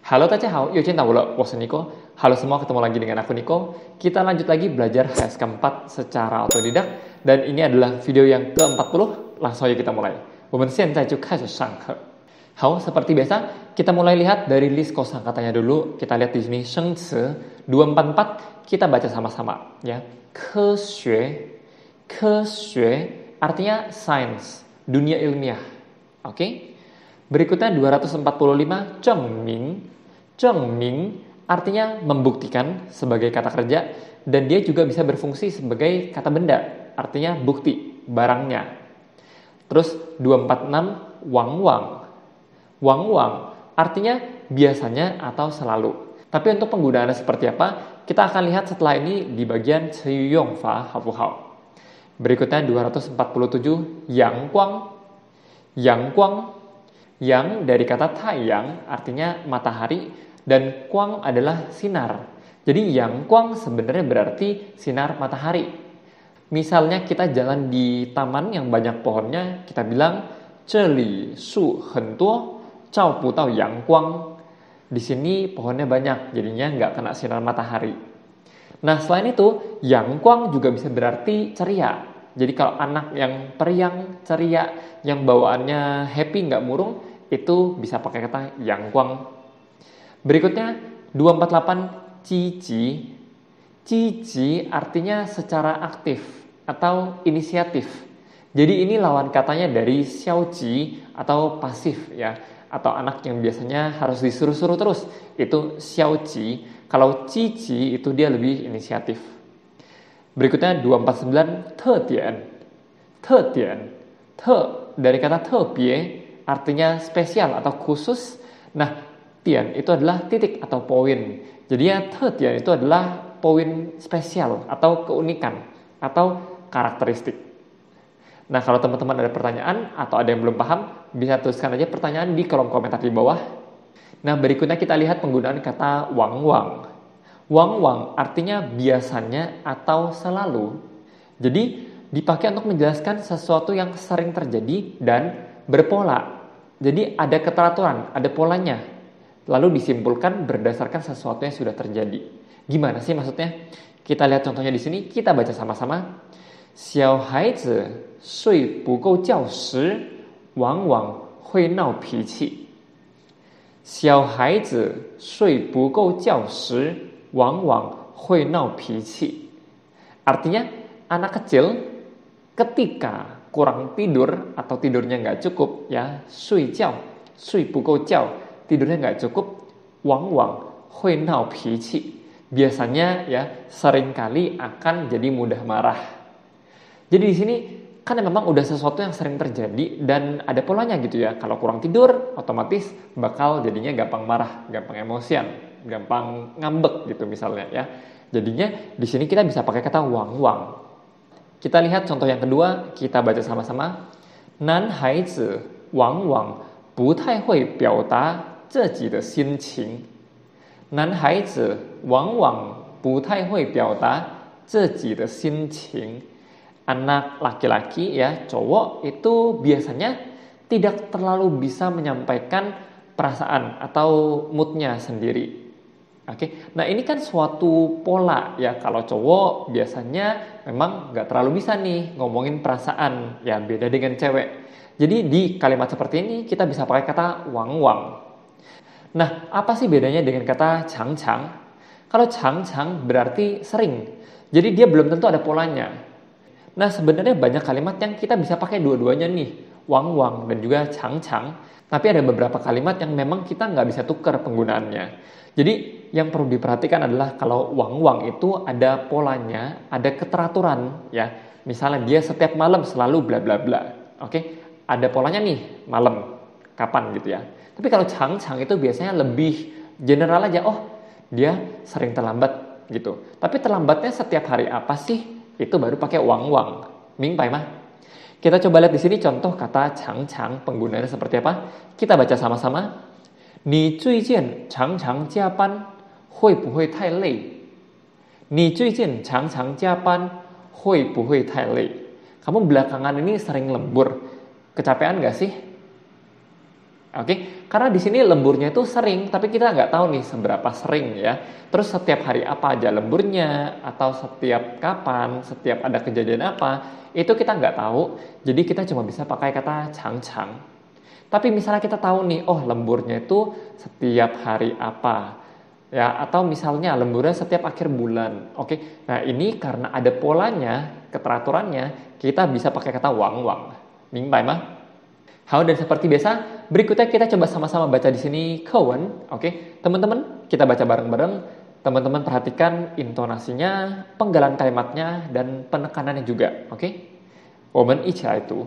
Halo Tachahao, yo cinta wala, saya Niko. Halo semua, ketemu lagi dengan aku Niko. Kita lanjut lagi belajar HSK 4 secara otodidak. Dan ini adalah video yang ke-40. Langsung aja kita mulai. Hao, seperti biasa, kita mulai lihat dari list kosakatanya dulu. Kita lihat di sini, shengci 244, kita baca sama-sama. Ya. Kexue, artinya science, dunia ilmiah. Oke? Berikutnya 245, Zhengming artinya membuktikan sebagai kata kerja, dan dia juga bisa berfungsi sebagai kata benda, artinya bukti, barangnya. Terus 246, Wang artinya biasanya atau selalu. Tapi untuk penggunaannya seperti apa, kita akan lihat setelah ini di bagian Ciyong Fa Hao. Berikutnya 247, Yang dari kata taiyang artinya matahari, dan kuang adalah sinar. Jadi yang kuang sebenarnya berarti sinar matahari. Misalnya kita jalan di taman yang banyak pohonnya, kita bilang zeli su hen duo, zhao bu dao yang kuang. Di sini pohonnya banyak, jadinya nggak kena sinar matahari. Nah, selain itu, yang kuang juga bisa berarti ceria. Jadi kalau anak yang periang, ceria, yang bawaannya happy, nggak murung, itu bisa pakai kata yang kuang. Berikutnya 248, Cici artinya secara aktif atau inisiatif. Jadi ini lawan katanya dari xiaoji atau pasif ya, atau anak yang biasanya harus disuruh-suruh terus. Itu xiaoji. Kalau cici itu dia lebih inisiatif. Berikutnya 249, Te dari kata tebie artinya spesial atau khusus. Nah, tian itu adalah titik atau poin. Jadi ya tian itu adalah poin spesial atau keunikan atau karakteristik. Nah, kalau teman-teman ada pertanyaan atau ada yang belum paham, bisa tuliskan aja pertanyaan di kolom komentar di bawah. Nah, berikutnya kita lihat penggunaan kata wang. Wang artinya biasanya atau selalu. Jadi dipakai untuk menjelaskan sesuatu yang sering terjadi dan berpola. Jadi ada keteraturan, ada polanya. Lalu disimpulkan berdasarkan sesuatu yang sudah terjadi. Gimana sih maksudnya? Kita lihat contohnya di sini, kita baca sama-sama. Xiao haizi shui bu gou jiao shi, wang hui nao piqi. Xiao haizi shui bu gou jiao shi, wang hui nao piqi. Artinya, anak kecil ketika kurang tidur atau tidurnya nggak cukup, ya, shui bu gou jiao, tidurnya nggak cukup, wang hui nao piqi. Biasanya ya seringkali akan jadi mudah marah. Jadi di sini kan memang udah sesuatu yang sering terjadi dan ada polanya gitu ya. Kalau kurang tidur, otomatis bakal jadinya gampang marah, gampang emosian, gampang ngambek gitu misalnya ya. Jadinya di sini kita bisa pakai kata wang. Kita lihat contoh yang kedua, kita baca sama-sama. Nan haizi wang bu tai hui biao da自己的心情。男孩子往往不太会表达自己的心情。Anak laki-laki ya, cowok itu biasanya tidak terlalu bisa menyampaikan perasaan atau moodnya sendiri. Oke, nah ini kan suatu pola ya. Kalau cowok biasanya memang nggak terlalu bisa nih ngomongin perasaan, ya beda dengan cewek. Jadi di kalimat seperti ini kita bisa pakai kata wang. Nah, apa sih bedanya dengan kata chang? Kalau chang berarti sering. Jadi dia belum tentu ada polanya. Nah, sebenarnya banyak kalimat yang kita bisa pakai dua-duanya nih. Wang dan juga chang. Tapi ada beberapa kalimat yang memang kita nggak bisa tukar penggunaannya. Jadi yang perlu diperhatikan adalah kalau wang itu ada polanya, ada keteraturan ya. Misalnya dia setiap malam selalu bla bla bla. Oke, ada polanya nih malam. Kapan gitu ya. Tapi kalau chang itu biasanya lebih general aja. Oh, dia sering terlambat gitu. Tapi terlambatnya setiap hari apa sih? Itu baru pakai wang. Mingpai mah. Kita coba lihat di sini contoh kata chang penggunaannya seperti apa. Kita baca sama-sama. Ni zui jian chang jia ban hui bu hui tai lei? Ni zui jian chang jia ban hui bu hui tai lei? Kamu belakangan ini sering lembur. Kecapean gak sih? Oke, karena di sini lemburnya itu sering, tapi kita nggak tahu nih seberapa sering ya. Terus setiap hari apa aja lemburnya, atau setiap kapan, setiap ada kejadian apa, itu kita nggak tahu. Jadi kita cuma bisa pakai kata chang-chang. Tapi misalnya kita tahu nih, oh lemburnya itu setiap hari apa, ya, atau misalnya lemburnya setiap akhir bulan. Oke, nah ini karena ada polanya, keteraturannya, kita bisa pakai kata wang-wang. Mingpai mah? Hao, dan seperti biasa, berikutnya kita coba sama-sama baca di sini Kowen. Oke, teman-teman, kita baca bareng-bareng. Teman-teman perhatikan intonasinya, penggalan kalimatnya, dan penekanannya juga. Oke, 我们一起来读。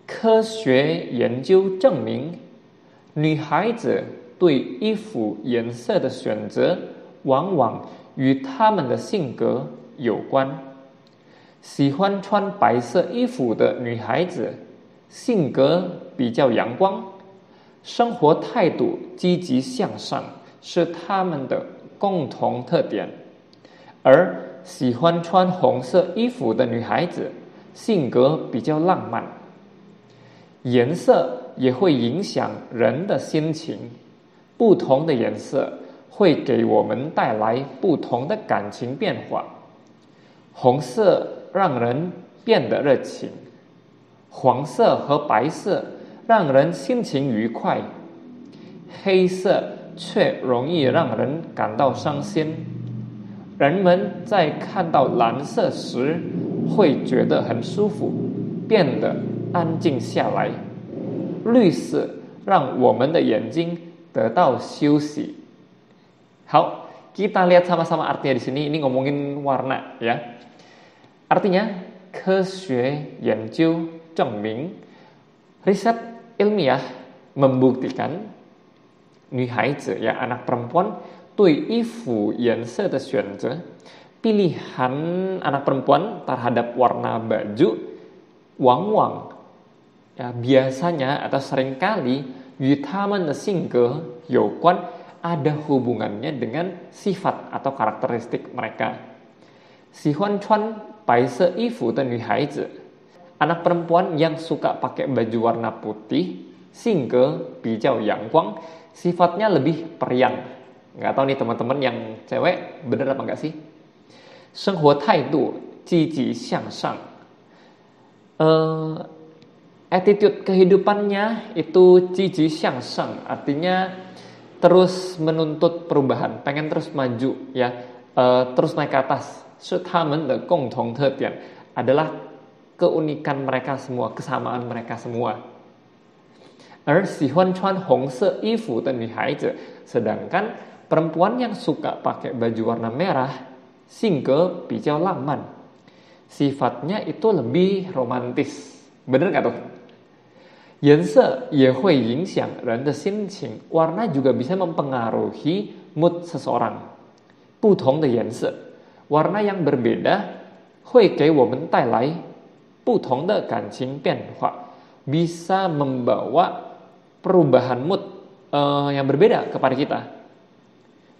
科学研究证明，女孩子对衣服颜色的选择往往与她们的性格有关。喜欢穿白色衣服的女孩子性格比较阳光，生活态度积极向上是她们的共同特点。而喜欢穿红色衣服的女孩子性格比较浪漫。颜色也会影响人的心情，不同的颜色会给我们带来不同的感情变化。红色让人变得热情，黄色和白色让人心情愉快，黑色却容易让人感到伤心。人们在看到蓝色时会觉得很舒服，变得安静下来。绿色让我们的眼睛得到休息。好, kita lihat sama-sama artinya di sini. Ini ngomongin warna ya. Artinya, 科学研究证明, riset ilmiah membuktikan 女孩子 ya, anak perempuan 对衣服颜色的选择, pilihan anak perempuan terhadap warna baju, wang-wang, ya, biasanya atau seringkali 与他们的性格有关, ada hubungannya dengan sifat atau karakteristik mereka. 喜欢穿白色衣服的女孩子, anak perempuan yang suka pakai baju warna putih, 性格比较阳光, sifatnya lebih periang. Nggak tahu nih teman-teman yang cewek bener apa nggak sih? 生活态度积极向上. Attitude kehidupannya itu 积极向上, artinya terus menuntut perubahan, pengen terus maju ya, terus naik ke atas. 是他们的共同特点, adalah keunikan mereka semua, kesamaan mereka semua. 而喜欢穿红色衣服的女孩子, sedangkan perempuan yang suka pakai baju warna merah, 性格比较浪漫, sifatnya itu lebih romantis. Bener nggak tuh? 颜色也会影响人的心情, warna juga bisa mempengaruhi mood seseorang. 不同的颜色, warna yang berbeda 会给我们带来不同的感情变化, bisa membawa perubahan mood yang berbeda kepada kita.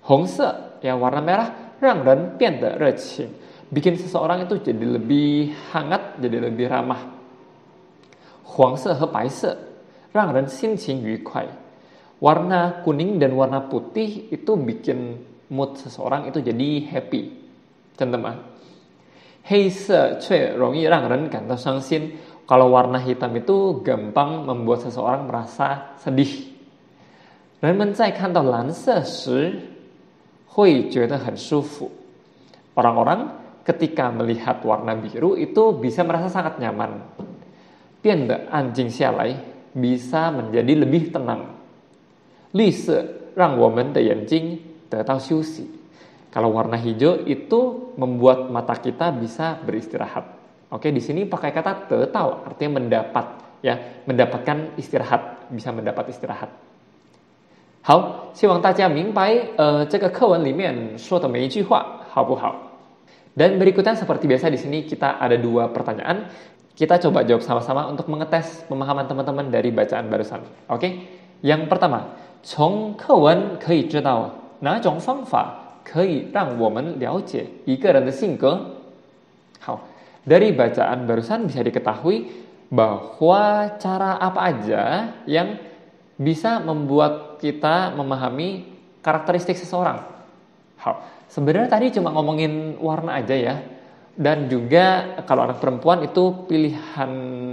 红色 ya, warna merah, 让人变得热情, bikin seseorang itu jadi lebih hangat, jadi lebih ramah. 黄色和白色 让人心情愉快. Warna kuning dan warna putih itu bikin mood seseorang itu jadi happy. 真的吗? 黑色却容易让人感到伤心. Kalau warna hitam itu gampang membuat seseorang merasa sedih. 人们在看到蓝色时会觉得很舒服. Orang-orang ketika melihat warna biru itu bisa merasa sangat nyaman. 变得安静下来, bisa menjadi lebih tenang. 绿色让我们的眼睛得到休息. Kalau warna hijau itu membuat mata kita bisa beristirahat. Oke, di sini pakai kata tetau, artinya mendapat, ya, mendapatkan istirahat, bisa mendapat istirahat. 好，希望大家明白这个课文里面说的每一句话，好不好? Dan berikutnya seperti biasa di sini kita ada 2 pertanyaan. Kita coba jawab sama-sama untuk mengetes pemahaman teman-teman dari bacaan barusan. Oke? Yang pertama, 从课文可以知道哪种方法可以让我们了解一个人的性格? 好, dari bacaan barusan bisa diketahui bahwa cara apa aja yang bisa membuat kita memahami karakteristik seseorang. Sebenarnya tadi cuma ngomongin warna aja ya. Dan juga kalau anak perempuan itu pilihan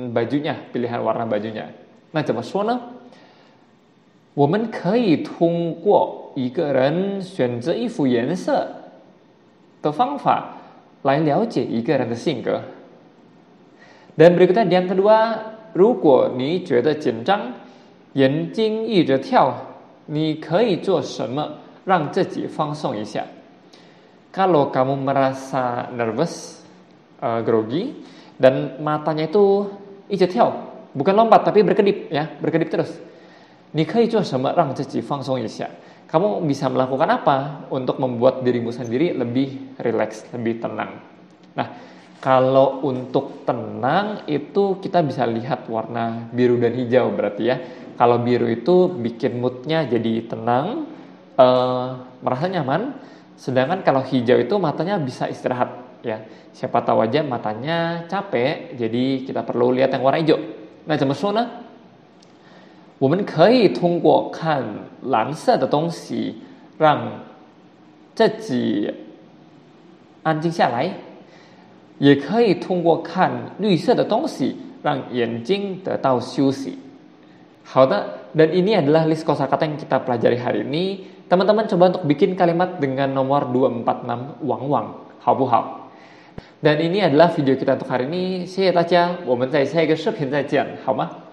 bajunya, pilihan warna bajunya. Nah, 怎么说呢？我们可以通过一个人选择衣服颜色的方法来了解一个人的性格。Dan berikutnya yang kedua, 如果你觉得紧张，眼睛一直跳，你可以做什么让自己放松一下？ Kalau kamu merasa nervous, grogi, dan matanya itu ijetiao, bukan lompat tapi berkedip ya, berkedip terus. 你可以做什么让自己放松一下？ Kamu bisa melakukan apa untuk membuat dirimu sendiri lebih rileks, lebih tenang? Nah, kalau untuk tenang itu kita bisa lihat warna biru dan hijau berarti ya. Kalau biru itu bikin moodnya jadi tenang, merasa nyaman. Sedangkan kalau hijau itu matanya bisa istirahat ya. Siapa tahu aja matanya capek, jadi kita perlu lihat yang warna hijau. Nah, 怎么说呢？我们可以通过看蓝色的东西，让自己安静下来，也可以通过看绿色的东西，让眼睛得到休息。好的, dan ini adalah list kosakata yang kita pelajari hari ini. Teman-teman coba untuk bikin kalimat dengan nomor 246 wang-wang, hao-bu-hao. Dan ini adalah video kita untuk hari ini. 谢谢大家，我们在下一个视频再见，好吗？